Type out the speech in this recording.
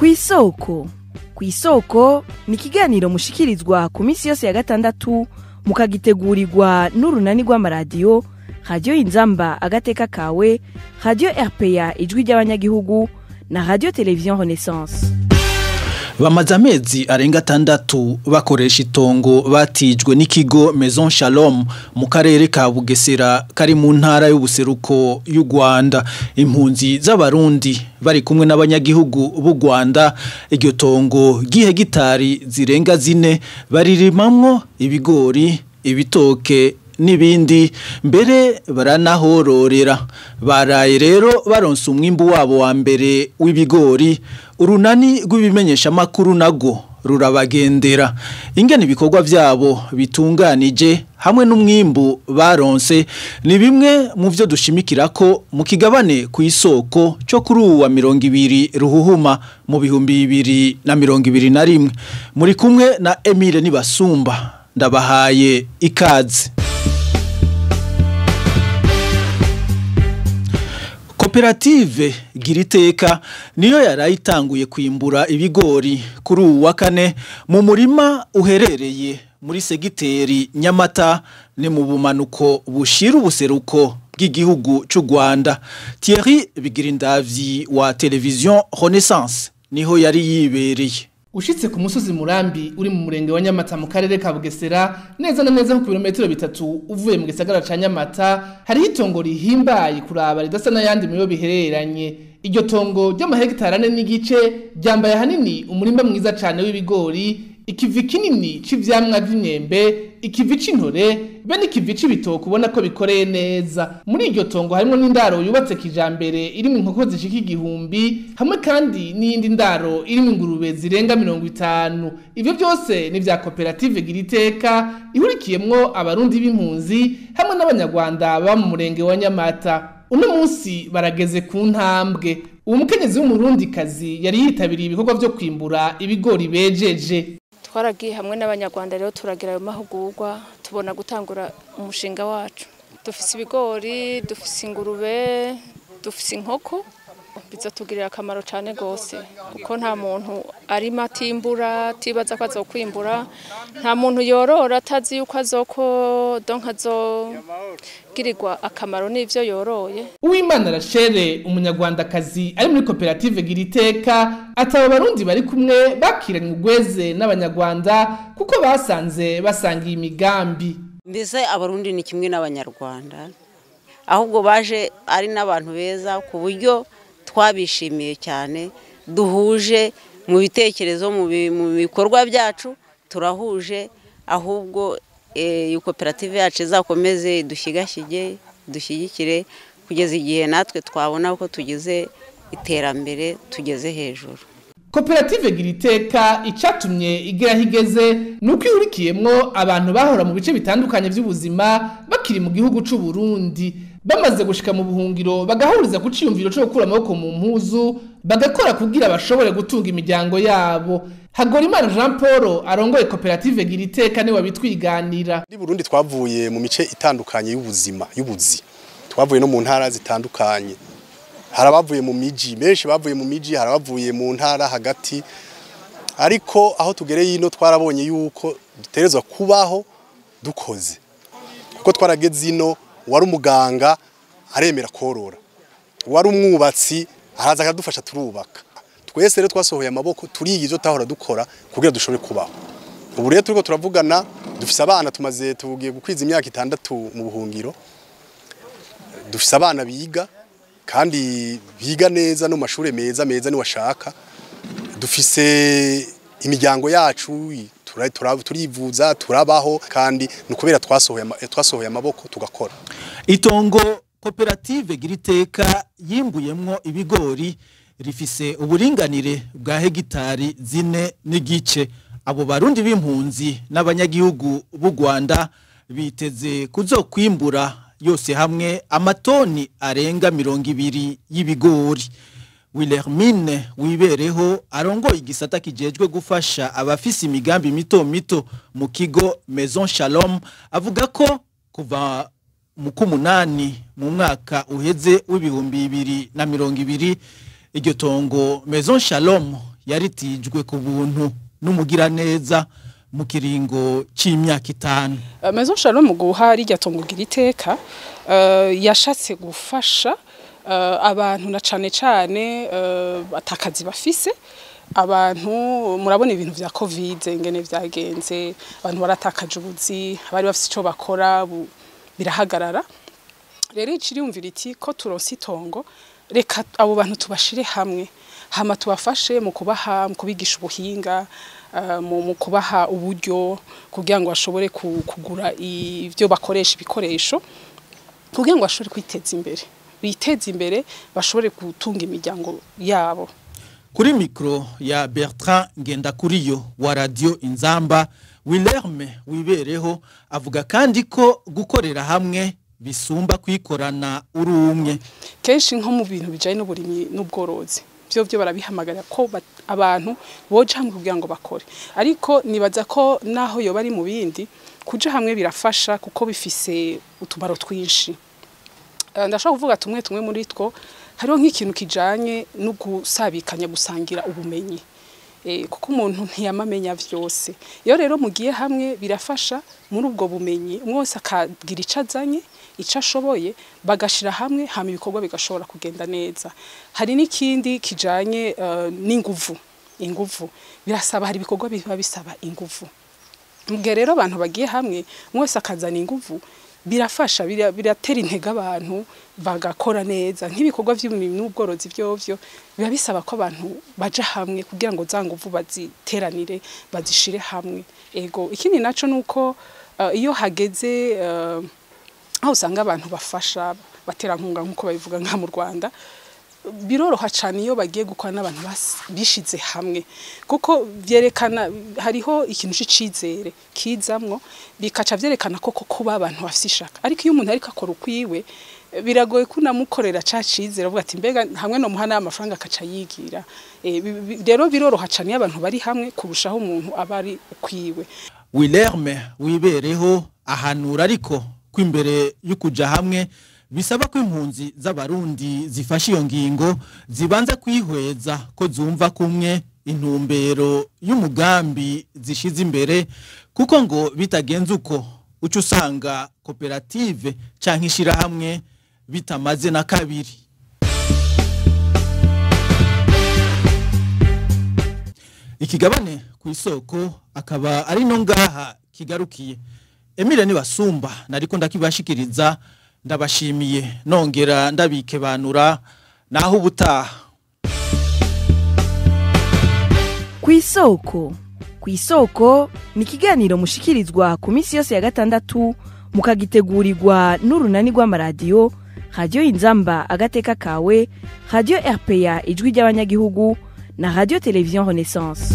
Kw'isoko. Kw'isoko ni ikiganiro mushikirizwa ku minsi yose ya gatandatu mukagitegurirwa n'urunani rw'amaradiyo Radio Inzamba agateka kawe, Radio RPA ijwi ry'abanyagihugu na Radio Television Renaissance. Bamaze amezi arenga 6 bakoresha itongo batijwe n'ikigo Maison Shalom mu karere ka Bugesera kari mu ntara y'ubuseruko y'u Rwanda. Impunzi z'abarundi bari kumwe n'abanyagihugu b'u Rwanda, iryo tongo gihegitari zirenga 4 baririmamwo ibigori, ibitoke n'ibindi, mbere baranahororera. Baraye rero baronse umwimbu wabo wa mbere w'ibigori. Urunani rw'ibimenyesha makuru nago rurabagendera ingene ibikorwa vyabo bitunganije hamwe n'umwimbu baronse. Ni bimwe mu vyo dushimikira ko mu kigabane ku isoko cyo kuri uwa 20 ruhuhuma mu 2021. Muri kumwe na Emile Nibasumba, ndabahaye ikaze. Koperative Giriteka niyo yarayitanguye kwimbura ibigori kuri uwa 4 mu murima uherereye muri segiteri Nyamata ne mu bumanuko bushira ubuseruko bw'igihugu cy'u Rwanda. Thierry Bigirindavyi wa Television Renaissance niho yari yibereye. Ushitse ku musozi Murambi uri mu murenge wa Nyamata mu karere ka Bugesera, neza na neza ku kilometero 3 uvuye mu gisagara ca Nyamata, hari itongo rihimbaye kuraba ridasa n'ayandi miyo bihereranye. Iryo tongo ry'amahegitari 4 n'igice ryambaye hanini umurima mwiza cane w'ibigori, ikivi kinini c'ivyamwa vy'imyembe, ikivi c'intore, be n'ikivi c'ibitoke ubona ko bikoreye neza. Muri iryo tongo harimo n'indaro yubatse kijambere irimo inkoko zishika 1000, hamwe kandi n'indi ndaro irimo ingurube zirenga 50. Ivyo byose ni vya koperative Giriteka ihurikiyemwo abarundi b'impunzi hamwe n'abanyarwanda ba mu murenge wa Nyamata. Uno munsi barageze ku ntambwe. Uwo mukenyezi w'umurundi kazi yari yitabiriye ibikorwa byo kwimbura ibigori bejeje. Twaragiye hamwe n'abanyarwanda rero turagira ayo mahugurwa, tubona gutangura umushinga wacu. Dufise ibigori, dufise ingurube, dufise inkoko, bizatugirira akamaro cyane gose kuko nta muntu ari matimbura tibaza ko azokwimbura, nta muntu yorora atazi yuko girirwa akamaro n'ivyo yoroye. Uwimana Rachel umunyarwandakazi ari muri koperative Giriteka ataba abarundi bari kumwe bakiranye ugweze n'abanyarwanda kuko basanze basangiye imigambi. Mbese abarundi ni kimwe n'abanyarwanda, ahubwo baje ari n'abantu beza ku buryo twabishimiye cyane. Duhuje mu bitekerezo, mu bikorwa byacu turahuje, ahubwo iyo koperative yacu izakomeze dushyigikire kugeza igihe natwe twabona ko tugize iterambere, tugeze hejuru. Koperative Giriteka icatumye igira higeze nuko ihurikiyemwo abantu bahora mu bice bitandukanye by'ubuzima bakiri mu gihugu c'u Burundi, bamaze gushika mu buhungiro bagahuriza ku ciyumviro cyo gukura amaboko mu mpuzu, bagakora kugira bashobore gutunga imiryango yabo. Hagorimana Jean Paul arongoye koperative Giriteka ni wabitwiganira. Muri Burundi twavuye mu mice itandukanye y'ubuzima y'ubuzi, twavuye no mu ntara zitandukanye. Harabavuye mu miji, benshi bavuye mu miji, harabavuye mu ntara hagati. Ariko aho tugereye ino twarabonye yuko duterezwa kubaho dukoze. Kuko twarageze ino wari umuganga aremera korora, wari umwubatsi araza akadufasha turubaka. Twese rero twasohoye amaboko turiye ivyo tahora dukora kugira dushobore kubaho. Ubu rero turiko turavugana, dufise abana tugiye gukwiza imyaka 6 mu buhungiro. Dufise abana biga kandi biga neza no mashure meza ni washaka. Dufise imiryango yacu turivuza turabaho, kandi nukubera twasohoye amaboko tugakora. Itongo koperative Giriteka yimbuyemwo ibigori rifise uburinganire bwa hegitari 4 n'igice. Abo barundi b'impunzi n'abanyagihugu b'u Rwanda biteze kuzokwimbura yose hamwe amatoni arenga 20 y'ibigori. Wilhelmine Wibereho arongoye igisata kijejwe gufasha abafise imigambi mito mito mu kigo Maison Shalom avuga ko kuva mu kumunani mu mwaka uheze w'ibihumbi 2020 iryo tongo Maison Shalom yaritijwe ku buntu n'umugira neza mu kiringo c'imyaka 5. Maison Shalom guha rirya tongo giriteka yashatse gufasha abantu na cane atakazi bafise abantu murabona ibintu vya covid ngene vyagenze abantu baratakaje ubuzi abari bafise ico bakora birahagarara rero iciriyumvira iti ko turonse itongo reka abo bantu tubashire hamwe hama tubafashe mu kubaha mu kubigisha ubuhinga mu kubaha uburyo kugira ngo bashobore kugura ivyo bakoresha ibikoresho kugira ngo bashobore kwiteza imbere biteze imbere bashobore gutunga imiryango yabo. Kuri mikro ya Bertrand Ngendakuriyo wa Radio Inzamba, Wilherme Wibereho avuga kandi ko gukorera hamwe bisumba kwikorana urumwe. Kenshi nko mu bintu bijanye n'uburimyi n'ubworozi byo barabihamagarira ko abantu boje hamwe kugira ngo bakore, ariko nibaza ko naho yo bari mu bindi kuja hamwe birafasha kuko bifise utumaro twinshi. Ndashaka kuvuga tumwe muri two hariho nk'ikintu kijanye no gusabikanya gusangira ubumenyi kuko umuntu ntiyamamenya vyose. Iyo rero mugiye hamwe birafasha muri ubwo bumenyi umwose akagira icazanye ico ashoboye bagashira hamwe hama ibikorwa bigashobora kugenda neza. Hari n'ikindi kijanye inguvu birasaba, hari ibikorwa biba bisaba inguvu. Mugihe rero abantu bagiye hamwe umwose akazana inguvu birafasha biratera intege abantu bagakora neza. Nk'ibikorwa by'uburimyi n'ubworozi byovyo biba bisaba ko abantu baja hamwe kugira ngo za nguvu baziteranire bazishire hamwe. Ego ikindi naco nuko iyo hageze aho usanga abantu bafasha batera nkunga nkuko babivuga nka mu Rwanda biroroha cyane iyo bagiye gukora n'abantu bishize hamwe kuko byerekana hariho ikintu c'icizere kizamwo bikaca byerekana koko kuba abantu bafise ishaka. Ariko iyo umuntu ariko akora ukwiwe biragoye kunamukorera cacizere avuga ati mbega hamwe no muhana amafaranga akaca yigira. Rero biroroha cyane iyo abantu bari hamwe kurushaho umuntu abari ukwiwe. Wilherme Wibereho ahanura ariko kwimbere y'ukuja hamwe bisaba ko impunzi z'abarundi zifasha iyo ngingo zibanza kwihweza ko zumva kumwe intumbero y'umugambi zishize imbere kuko ngo bitagenze uko uca usanga koperative canke ishirahamwe bitamaze na kabiri. Ikigabane ku isoko akaba ari no ngaha kigarukiye. Emile Nibasumba nariko ndakibashikiriza, ndabashimiye nongera ndabikebanura naho ubutaha. Kwisoko ni ikiganiro mushikirizwa ku minsi yose ya gatandatu mukagitegurirwa n'urunani rw'amaradiyo Radio Inzamba agateka kawe, Radio RPA ijwi ry'abanyagihugu na Radio Television Renaissance.